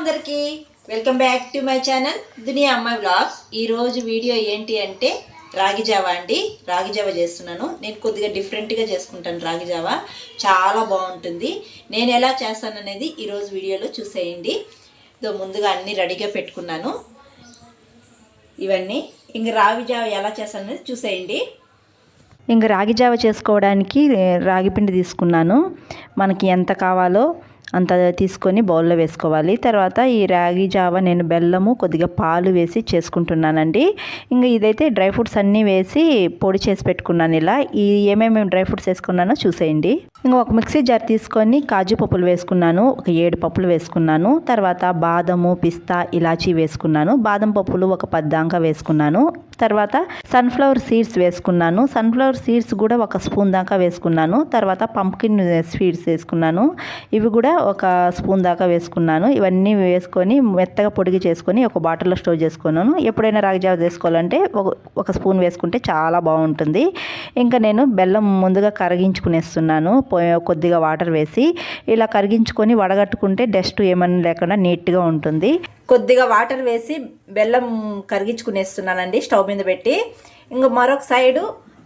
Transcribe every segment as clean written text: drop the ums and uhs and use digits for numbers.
అందరికీ welcome back to my channel Duniya Ammayi vlogs. ఈరోజు video ఏంటి అంటే రాగి జావా అండి. రాగి జావా చేస్తున్నాను. నేను కొద్దిగా డిఫరెంట్గా చేసుకుంటాను. రాగి జావా చాలా బాగుంటుంది. నేను ఎలా చేస్తాను అనేది ఈరోజు వీడియోలో చూసేయండి. ముందుగా అన్నీ రెడీగా పెట్టుకున్నాను. ఇవన్నీ ఇంక రాగి జావా ఎలా చేస్తాను అనేది చూసేయండి. ఇంక రాగి జావ చేసుకోవడానికి రాగి పిండి తీసుకున్నాను. మనకి ఎంత కావాలో అంత తీసుకొని బౌల్లో వేసుకోవాలి. తర్వాత ఈ రాగి జావ నేను బెల్లము కొద్దిగా పాలు వేసి చేసుకుంటున్నానండి. ఇంకా ఇదైతే డ్రై ఫ్రూట్స్ అన్నీ వేసి పొడి చేసి పెట్టుకున్నాను. ఇలా ఈ ఏమేమి డ్రై ఫ్రూట్స్ వేసుకున్నానో చూసేయండి. ఇంకా ఒక మిక్సీ జార్ తీసుకొని కాజు పప్పులు వేసుకున్నాను. ఒక 7 పప్పులు వేసుకున్నాను. తర్వాత బాదము, పిస్తా, ఇలాచీ వేసుకున్నాను. బాదం పప్పులు ఒక 10 దాకా వేసుకున్నాను. తర్వాత సన్ఫ్లవర్ సీడ్స్ వేసుకున్నాను. సన్ఫ్లవర్ సీడ్స్ కూడా ఒక స్పూన్ దాకా వేసుకున్నాను. తర్వాత పంప్కిన్ సీడ్స్ వేసుకున్నాను. ఇవి కూడా ఒక స్పూన్ దాకా వేసుకున్నాను. ఇవన్నీ వేసుకొని మెత్తగా పొడిగి చేసుకొని ఒక బాటిల్లో స్టోర్ చేసుకున్నాను. ఎప్పుడైనా రాగి జావ చేసుకోవాలంటే ఒక స్పూన్ వేసుకుంటే చాలా బాగుంటుంది. ఇంకా నేను బెల్లం ముందుగా కరిగించుకునేస్తున్నాను. కొద్దిగా వాటర్ వేసి ఇలా కరిగించుకొని వడగట్టుకుంటే డస్ట్ ఏమన్నా లేకుండా నీట్గా ఉంటుంది. కొద్దిగా వాటర్ వేసి బెల్లం కరిగించుకునేస్తున్నానండి స్టవ్ మీద పెట్టి. ఇంక మరొక సైడు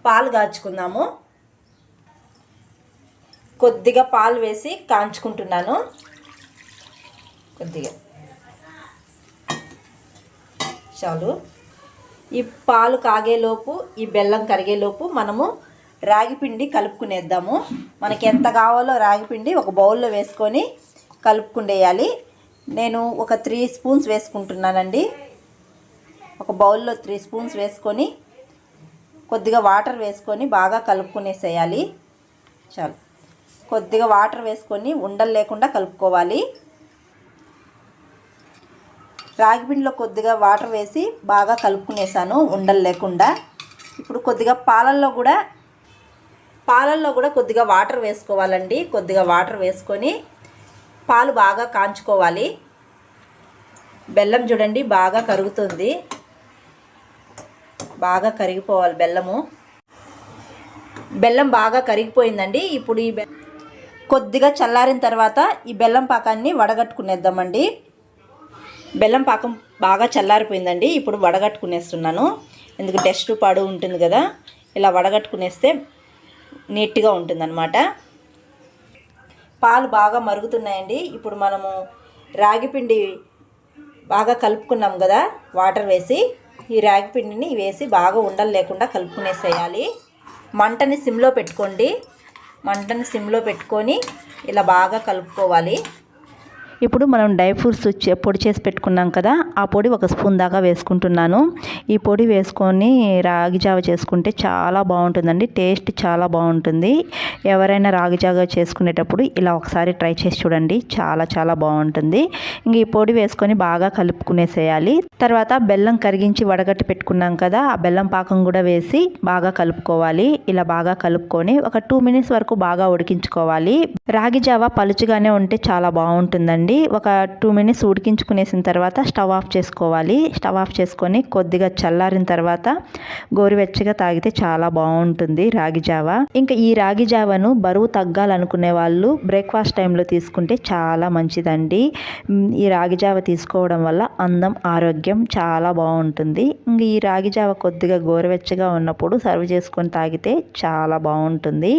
పాలు కాచుకుందాము. కొద్దిగా పాలు వేసి కాంచుకుంటున్నాను. కొద్దిగా చాలు. ఈ పాలు కాగేలోపు, ఈ బెల్లం కరిగేలోపు మనము రాగిపిండి కలుపుకునేద్దాము. మనకి ఎంత కావాలో రాగిపిండి ఒక బౌల్లో వేసుకొని కలుపుకుండేయాలి. నేను ఒక 3 స్పూన్స్ వేసుకుంటున్నానండి. ఒక బౌల్లో 3 స్పూన్స్ వేసుకొని కొద్దిగా వాటర్ వేసుకొని బాగా కలుపుకునేసేయాలి. చాలు. కొద్దిగా వాటర్ వేసుకొని ఉండలు లేకుండా కలుపుకోవాలి. రాగిపిండిలో కొద్దిగా వాటర్ వేసి బాగా కలుపుకునేసాను ఉండలు లేకుండా. ఇప్పుడు కొద్దిగా పాలల్లో కూడా కొద్దిగా వాటర్ వేసుకోవాలండి. కొద్దిగా వాటర్ వేసుకొని పాలు బాగా కాంచుకోవాలి. బెల్లం చూడండి బాగా కరుగుతుంది. బాగా కరిగిపోవాలి బెల్లం బాగా కరిగిపోయిందండి. ఇప్పుడు ఈ కొద్దిగా చల్లారిన తర్వాత ఈ బెల్లం పాకాన్ని వడగట్టుకునేద్దామండి. బెల్లం పాకం బాగా చల్లారిపోయిందండి. ఇప్పుడు వడగట్టుకునేస్తున్నాను. ఎందుకు డస్ట్ పాడు ఉంటుంది కదా, ఇలా వడగట్టుకునేస్తే నీట్గా ఉంటుందన్నమాట. పాలు బాగా మరుగుతున్నాయండి. ఇప్పుడు మనము రాగిపిండి బాగా కలుపుకున్నాం కదా వాటర్ వేసి, ఈ రాగిపిండిని వేసి బాగా ఉండలు లేకుండా కలుపుకునేసేయాలి. మంటని సిమ్లో పెట్టుకోండి. మంటని సిమ్లో పెట్టుకొని ఇలా బాగా కలుపుకోవాలి. ఇప్పుడు మనం డ్రై ఫ్రూట్స్ పొడి చేసి పెట్టుకున్నాం కదా, ఆ పొడి ఒక స్పూన్ దాకా వేసుకుంటున్నాను. ఈ పొడి వేసుకొని రాగి జావ చేసుకుంటే చాలా బాగుంటుందండి. టేస్ట్ చాలా బాగుంటుంది. ఎవరైనా రాగి జావ చేసుకునేటప్పుడు ఇలా ఒకసారి ట్రై చేసి చూడండి. చాలా చాలా బాగుంటుంది. ఇంక ఈ పొడి వేసుకొని బాగా కలుపుకునేసేయాలి. తర్వాత బెల్లం కరిగించి వడగట్టి పెట్టుకున్నాం కదా, ఆ బెల్లం పాకం కూడా వేసి బాగా కలుపుకోవాలి. ఇలా బాగా కలుపుకొని ఒక 2 మినిట్స్ వరకు బాగా ఉడికించుకోవాలి. రాగి జావ పలుచుగానే ఉంటే చాలా బాగుంటుందండి. ఒక 2 మినిట్స్ ఉడికించుకునేసిన తర్వాత స్టవ్ ఆఫ్ చేసుకోవాలి. స్టవ్ ఆఫ్ చేసుకొని కొద్దిగా చల్లారిన తర్వాత గోరువెచ్చగా తాగితే చాలా బాగుంటుంది రాగి జావ. ఇంకా ఈ రాగి జావను బరువు తగ్గాలనుకునే వాళ్ళు బ్రేక్ఫాస్ట్ టైంలో తీసుకుంటే చాలా మంచిదండి. ఈ రాగి జావ తీసుకోవడం వల్ల అందం, ఆరోగ్యం చాలా బాగుంటుంది. ఇంక ఈ రాగి జావ కొద్దిగా గోరువెచ్చగా ఉన్నప్పుడు సర్వ్ చేసుకొని తాగితే చాలా బాగుంటుంది.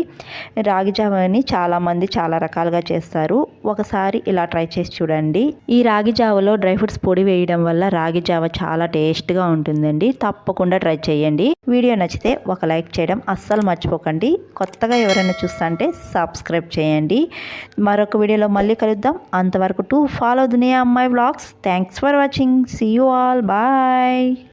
రాగి జావని చాలామంది చాలా రకాలుగా చేస్తారు. ఒకసారి ఇలా ట్రై చేసి చూడండి. ఈ రాగి జావలో డ్రై ఫ్రూట్స్ పొడి వేయడం వల్ల రాగి జావ చాలా టేస్ట్గా ఉంటుందండి. తప్పకుండా ట్రై చేయండి. వీడియో నచ్చితే ఒక లైక్ చేయడం అస్సలు మర్చిపోకండి. కొత్తగా ఎవరైనా చూస్తుంటే సబ్స్క్రైబ్ చేయండి. మరొక వీడియోలో మళ్ళీ కలుద్దాం. అంతవరకు to follow Duniya Ammayi vlogs. Thanks for watching. See you all. Bye.